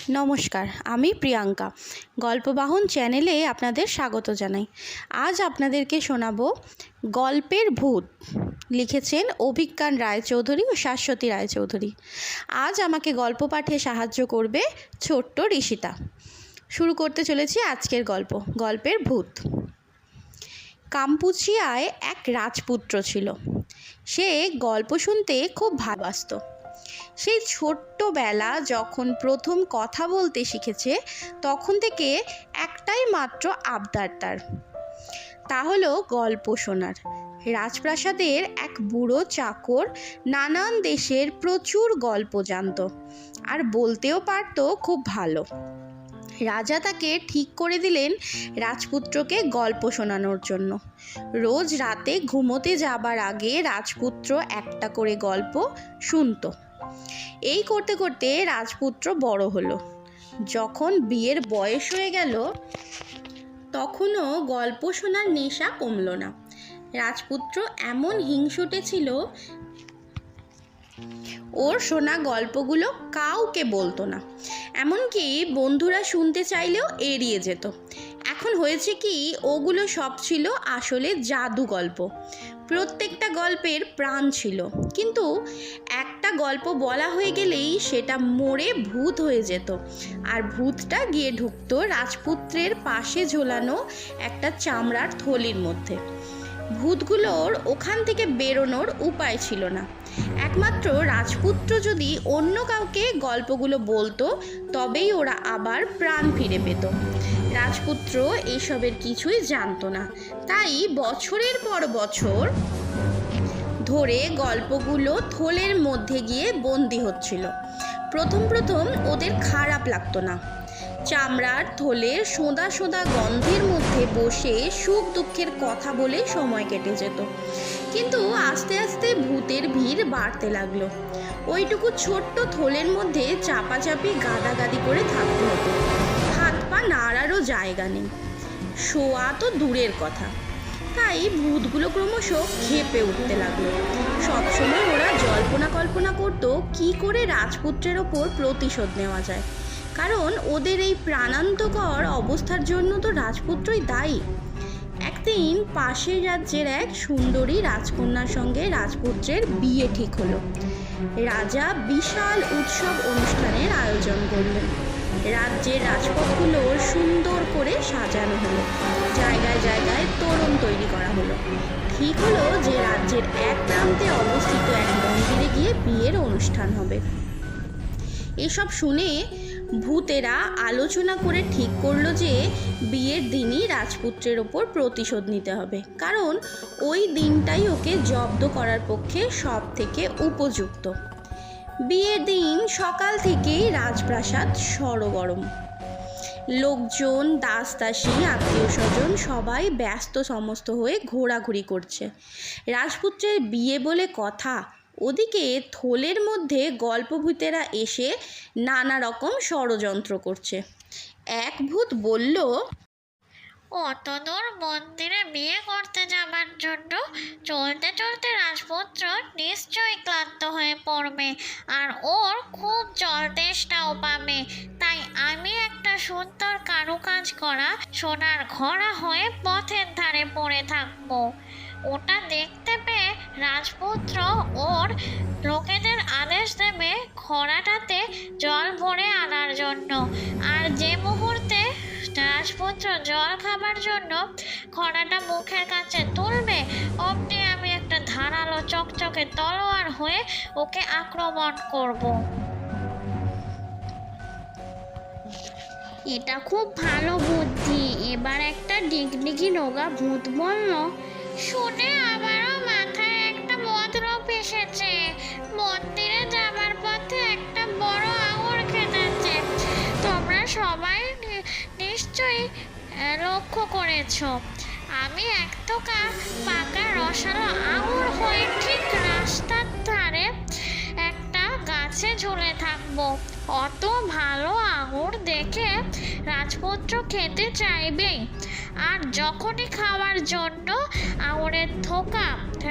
নমস্কার, আমি প্রিয়াঙ্কা। গল্পবাহন চ্যানেলে আপনাদের স্বাগত জানাই। আজ আপনাদেরকে শোনাবো গল্পের ভূত। লিখেছেন অভিজ্ঞান রায়চৌধুরী ও শাশ্বতী রায়চৌধুরী। আজ আমাকে গল্প পাঠে সাহায্য করবে ছোট্ট ঋষিতা। শুরু করতে চলেছি আজকের গল্পের ভূত। কাম্পুচিয়ায় এক রাজপুত্র ছিল। সে গল্প শুনতে খুব ভালোবাসত। সেই ছোট্টবেলা যখন প্রথম কথা বলতে শিখেছে তখন থেকে একটাই মাত্র আবদার তার, তা হলো গল্প শোনার। রাজপ্রাসাদের এক বুড়ো চাকর নানান দেশের প্রচুর গল্প জানত আর বলতেও পারত খুব ভালো। রাজা তাকে ঠিক করে দিলেন রাজপুত্রকে গল্প শোনানোর জন্য। রোজ রাতে ঘুমোতে যাবার আগে রাজপুত্র একটা করে গল্প শুনত। এই করতে করতে রাজপুত্র বড় হলো। যখন বিয়ের বয়স হয়ে গেল তখনও গল্প শোনার নেশা কমল না। রাজপুত্র এমন হিংসুটে ছিল, ওর শোনা গল্পগুলো কাউকে বলতো না, এমনকি বন্ধুরা শুনতে চাইলেও এড়িয়ে যেত। এখন হয়েছে কি, ওগুলো সব ছিল আসলে জাদু গল্প। প্রত্যেকটা গল্পের প্রাণ ছিল, কিন্তু একটা গল্প বলা হয়ে গেলেই সেটা মরে ভূত হয়ে যেত, আর ভূতটা গিয়ে ঢুকতো রাজপুত্রের পাশে ঝোলানো একটা চামড়ার থলির মধ্যে। ভূতগুলোর ওখান থেকে বেরোনোর উপায় ছিল না। একমাত্র রাজপুত্র যদি অন্য কাউকে গল্পগুলো বলতো তবেই ওরা আবার প্রাণ ফিরে পেত। রাজপুত্র এসবের কিছুই জানতো না, তাই বছরের পর বছর ধরে গল্পগুলো থলের মধ্যে গিয়ে বন্দি হচ্ছিল। প্রথম ওদের খারাপ লাগতো না। চামড়ার থলের সোঁদা সোঁদা গন্ধের মধ্যে বসে সুখ দুঃখের কথা বলে সময় কেটে যেত। কিন্তু আস্তে আস্তে ভূতের ভিড় বাড়তে লাগলো। ওইটুকু ছোট্ট থলের মধ্যে চাপাচাপি গাদাগাদি করে থাকতে হতো। হাত পা নাড়ারও জায়গা নেই, শোয়া তো দূরের কথা। তাই ভূতগুলো ক্রমশ ক্ষেপে উঠতে লাগলো। সবসময় ওরা জল্পনা কল্পনা করতো কি করে রাজপুত্রের ওপর প্রতিশোধ নেওয়া যায়, কারণ ওদের এই প্রাণান্তকর অবস্থার জন্য তো রাজপুত্রই দায়ী। একদিন পাশের রাজ্যের এক সুন্দরী রাজকন্যার সঙ্গে রাজপুত্রের বিয়ে ঠিক হলো। রাজা বিশাল উৎসব অনুষ্ঠানের আয়োজন করলেন। রাজ্যের রাজপথগুলো সুন্দর করে সাজানো হলো, জায়গায় জায়গায় তোরণ তৈরি করা হলো। ঠিক হলো যে রাজ্যের এক প্রান্তে অবস্থিত এক মন্দিরে গিয়ে বিয়ের অনুষ্ঠান হবে। এসব শুনে ভূতেরা আলোচনা করে ঠিক করলো যে বিয়ের দিনই রাজপুত্রের ওপর প্রতিশোধ নিতে হবে, কারণ ওই দিনটাই ওকে জব্দ করার পক্ষে সব থেকে উপযুক্ত। বিয়ের দিন সকাল থেকেই রাজপ্রাসাদ সরগরম। লোকজন, দাস দাসী, আত্মীয় স্বজন সবাই ব্যস্ত সমস্ত হয়ে ঘোরাঘুরি করছে। রাজপুত্রের বিয়ে বলে কথা, ওদিকে থলের মধ্যে গল্পভূতেরা এসে নানা রকম ষড়যন্ত্র করছে। এক ভূত বলল, অতদূর মন্দিরে বিয়ে করতে যাবার জন্য চলতে চলতে রাজপুত্র নিশ্চয়ই ক্লান্ত হয়ে পড়বে, আর ওর খুব জল তেষ্টাও পাবে। তাই আমি একটা সুন্দর কারুকাজ করা সোনার ঘোড়া হয়ে পথের ধারে পড়ে থাকবো। ওটা দেখতে পেয়ে রাজপুত্র ওর লোকেদের আদেশ দেবে ঘোড়াটাতে জল ভরে আনার জন্য, আর যে মুহূর্তে রাজপুত্র জল খাবার জন্য ঘোড়াটা মুখের কাছে তুলবে অমনি আমি একটা ধারালো চকচকে তলোয়ার হয়ে ওকে আক্রমণ করব। এটা খুব ভালো বুদ্ধি, এবার একটা ডিগডিগি রোগা ভূত বলল। শুনে আমারও মাথায় একটা মতলব এসেছে। মন্দিরে যাবার পথে একটা বড় আঙুর খেতেছে, তোমরা সবাই নিশ্চয়ই লক্ষ্য করেছ। আমি এক থোকা পাকা রসালো আঙুর হয়ে ঠিক রাস্তার ধারে একটা গাছে ঝুলে থাকবো। অত ভালো আঙুর দেখে রাজপুত্র খেতে চাইবেই, আর যখনই খাওয়ার জন্য আঙুরের থোকা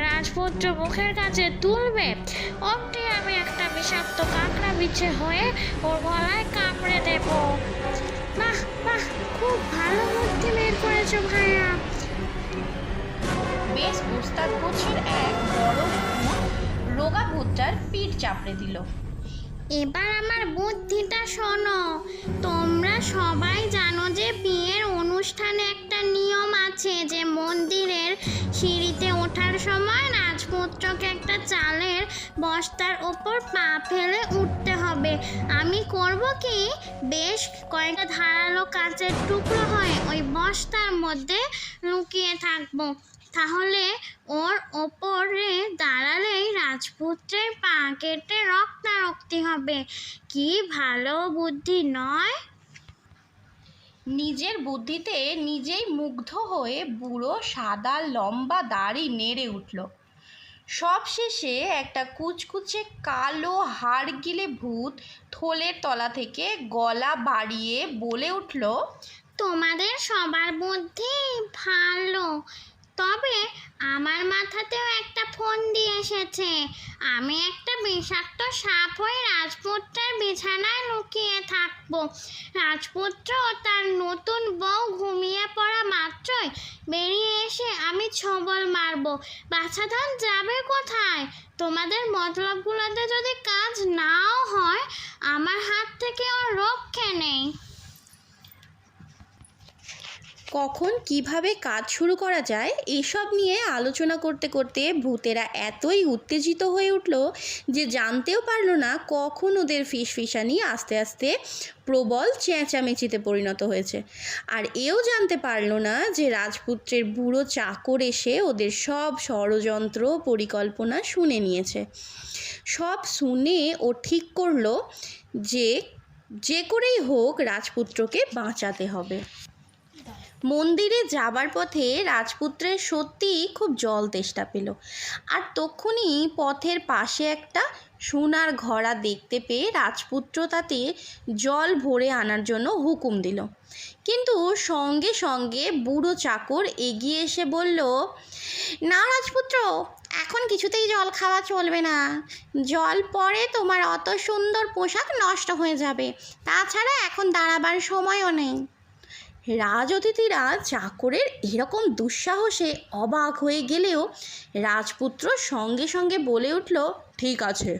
রাজপুত্র মুখের কাছে তুলবে অমনি আমি একটা বিষাক্ত কাঁকড়া বিছে হয়ে ওর গলায় কামড়ে দেব। বাহ বাহ, খুব ভালো বুদ্ধি বের করেছো ভাইয়া। বেশ উস্তাদ গোছের এক বড় ভূত রোগা ভূতটার পিঠ চাপড়ে দিল। এবার আমার বুদ্ধিটা শোনো। তোমরা সবাই জানো যে বিয়ের অনুষ্ঠানে একটা নিয়ম আছে যে মন্দিরের সিঁড়িতে ওঠার সময় রাজপুত্রকে একটা চালের বস্তার ওপর পা ফেলে উঠতে হবে। আমি করব কি, বেশ কয়েকটা ধারালো কাচের টুকরো হয়ে ওই বস্তার মধ্যে লুকিয়ে থাকবো। তাহলে ওর ওপরে দাঁড়ালেই রাজপুত্রের পা কেটে রক্তারক্তি হবে। কি ভালো বুদ্ধি নয়? নিজের বুদ্ধিতে নিজেই মুগ্ধ হয়ে বুড়ো সাদা লম্বা দাড়ি নেড়ে উঠল। সবশেষে একটা কুচকুচে কালো হাড়গিলে ভূত থলের তলা থেকে গলা বাড়িয়ে বলে উঠল, তোমাদের সবার বুদ্ধি ভালো, তবে আমার মাথাতেও একটা ফন্দি এসেছে। আমি একটা বিষাক্ত সাপ হয়ে রাজপুত্রের বিছানায় লুকিয়ে থাকবো। রাজপুত্র ও তার নতুন বউ ঘুমিয়ে পড়া মাত্রই বেরিয়ে এসে আমি ছবল মারবো। বাছাধন যাবে কোথায়? তোমাদের মতলবগুলোতে যদি কাজ নাও হয়, আমার হাত থেকে ওর রক্ষে নেই। কখন কিভাবে কাজ শুরু করা যায় এসব নিয়ে আলোচনা করতে করতে ভূতেরা এতই উত্তেজিত হয়ে উঠল যে জানতেও পারলো না কখন ওদের ফিসফিসানি আস্তে আস্তে প্রবল চেঁচামেচিতে পরিণত হয়েছে। আর এও জানতে পারলো না যে রাজপুত্রের বুড়ো চাকর এসে ওদের সব ষড়যন্ত্র পরিকল্পনা শুনে নিয়েছে। সব শুনে ও ঠিক করলো যে করেই হোক রাজপুত্রকে বাঁচাতে হবে। মন্দিরে যাবার পথে রাজপুত্রের সত্যিই খুব জল তেষ্টা পেল। আর তক্ষুনি পথের পাশে একটা সোনার ঘড়া দেখতে পেয়ে রাজপুত্র তাতে জল ভরে আনার জন্য হুকুম দিল। কিন্তু সঙ্গে সঙ্গে বুড়ো চাকর এগিয়ে এসে বলল, না রাজপুত্র, এখন কিছুতেই জল খাওয়া চলবে না। জল পরে তোমার অত সুন্দর পোশাক নষ্ট হয়ে যাবে। তাছাড়া এখন দাঁড়াবার সময়ও নেই। রাজ অতিথিরা চাকরের এরকম দুঃসাহসে অবাক হয়ে গেলেও রাজপুত্র সঙ্গে সঙ্গে বলে উঠল, ঠিক আছে,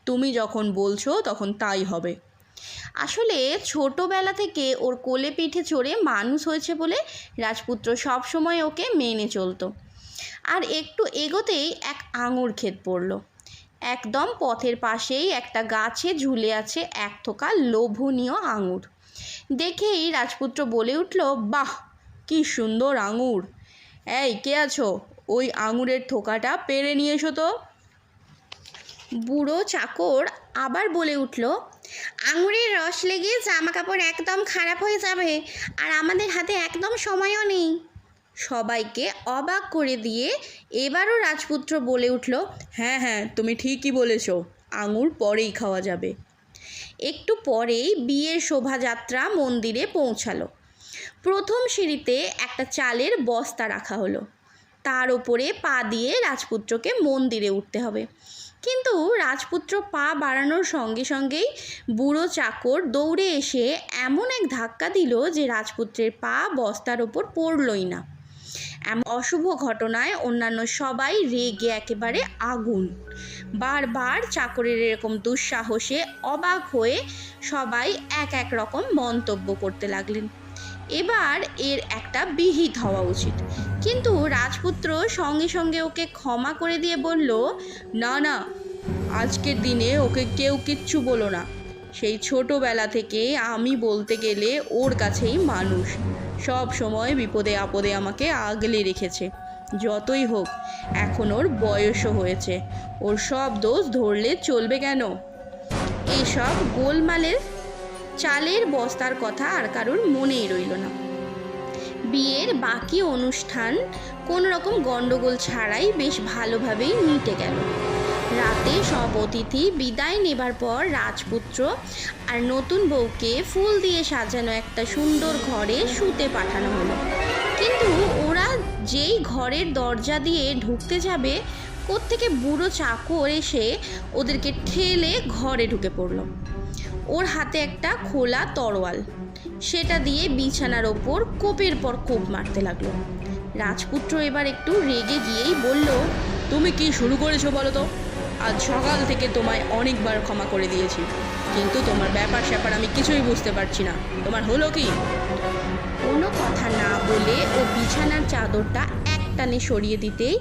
তুমি যখন বলছো তখন তাই হবে। আসলে ছোটোবেলা থেকে ওর কোলে পিঠে চড়ে মানুষ হয়েছে বলে রাজপুত্র সবসময় ওকে মেনে চলতো। আর একটু এগোতেই এক আঙুর ক্ষেত পড়ল। একদম পথের পাশেই একটা গাছে ঝুলে আছে এক থোকা লোভনীয় আঙুর। দেখেই রাজপুত্র বলে উঠল, বাহ, কি সুন্দর আঙুর! এই, কে আছো? ওই আঙুরের থোকাটা পেড়ে নিয়ে এসো তো। বুড়ো চাকর আবার বলে উঠল, আঙুরের রস লেগে জামা কাপড় একদম খারাপ হয়ে যাবে, আর আমাদের হাতে একদম সময়ও নেই। সবাইকে অবাক করে দিয়ে এবারও রাজপুত্র বলে উঠল, হ্যাঁ হ্যাঁ, তুমি ঠিকই বলেছ, আঙুর পরেই খাওয়া যাবে। একটু পরেই বিয়ের শোভাযাত্রা মন্দিরে পৌঁছালো। প্রথম সিঁড়িতে একটা চালের বস্তা রাখা হলো। তার ওপরে পা দিয়ে রাজপুত্রকে মন্দিরে উঠতে হবে। কিন্তু রাজপুত্র পা বাড়ানোর সঙ্গে সঙ্গেই বুড়ো চাকর দৌড়ে এসে এমন এক ধাক্কা দিল যে রাজপুত্রের পা বস্তার ওপর পড়লই না। এমন অশুভ ঘটনায় অন্যান্য সবাই রেগে একেবারে আগুন। বারবার চাকরের এরকম দুঃসাহসে অবাক হয়ে সবাই এক এক রকম মন্তব্য করতে লাগলেন। এবার এর একটা বিহিত হওয়া উচিত। কিন্তু রাজপুত্র সঙ্গে সঙ্গে ওকে ক্ষমা করে দিয়ে বলল, না না, আজকের দিনে ওকে কেউ কিচ্ছু বলো না। সেই ছোটোবেলা থেকে আমি বলতে গেলে ওর কাছেই মানুষ। সব সময় বিপদে আপদে আমাকে আগলে রেখেছে। যতই হোক, এখন ওর বয়সও হয়েছে, ওর সব দোষ ধরলে চলবে কেন? এসব গোলমালের চালের বস্তার কথা আর কারোর মনেই রইল না। বিয়ের বাকি অনুষ্ঠান কোনো রকম গণ্ডগোল ছাড়াই বেশ ভালোভাবেই মিটে গেল। রাতে সব অতিথি বিদায় নেবার পর রাজপুত্র আর নতুন বউকে ফুল দিয়ে সাজানো একটা সুন্দর ঘরে শুতে পাঠানো হলো। কিন্তু ওরা যেই ঘরের দরজা দিয়ে ঢুকতে যাবে, কোত্থেকে বুড়ো চাকর এসে ওদেরকে ঠেলে ঘরে ঢুকে পড়ল। ওর হাতে একটা খোলা তরোয়াল, সেটা দিয়ে বিছানার ওপর কোপের পর কোপ মারতে লাগলো। রাজপুত্র এবার একটু রেগে গিয়েই বলল, তুমি কি শুরু করেছো বলো তো? আজ সকাল থেকে তোমায় অনেকবার ক্ষমা করে দিয়েছি, কিন্তু তোমার ব্যাপার স্যাপার আমি কিছুই বুঝতে পারছি না। তোমার হলো কি? কোনো কথা না বলে ও বিছানার চাদরটা একটানে সরিয়ে দিতেই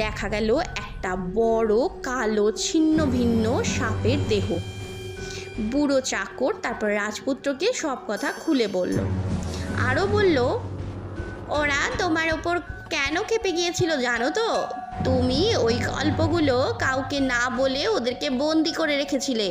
দেখা গেল একটা বড় কালো ছিন্ন ভিন্ন সাপের দেহ। বুড়ো চাকর তারপর রাজপুত্রকে সব কথা খুলে বলল। আরও বলল, ওরা তোমার ওপর কেন খেপে গিয়েছিল জানো তো? তুমি ওই গল্পগুলো কাউকে না বলে ওদেরকে বন্দি করে রেখেছিলে।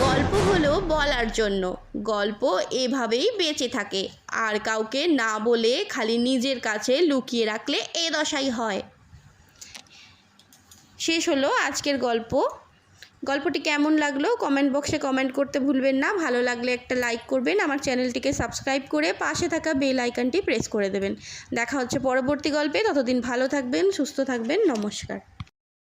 গল্প হলো বলার জন্য, গল্প এভাবেই বেঁচে থাকে, আর কাউকে না বলে খালি নিজের কাছে লুকিয়ে রাখলে এ দশাই হয়। শেষ হলো আজকের গল্প। গল্পটি কেমন লাগলো কমেন্ট বক্সে কমেন্ট করতে ভুলবেন না। ভালো লাগলে একটা লাইক করবেন, আমার চ্যানেলটিকে সাবস্ক্রাইব করে পাশে থাকা বেল আইকনটি প্রেস করে দেবেন। দেখা হচ্ছে পরবর্তী গল্পে, ততদিন ভালো থাকবেন, সুস্থ থাকবেন, নমস্কার।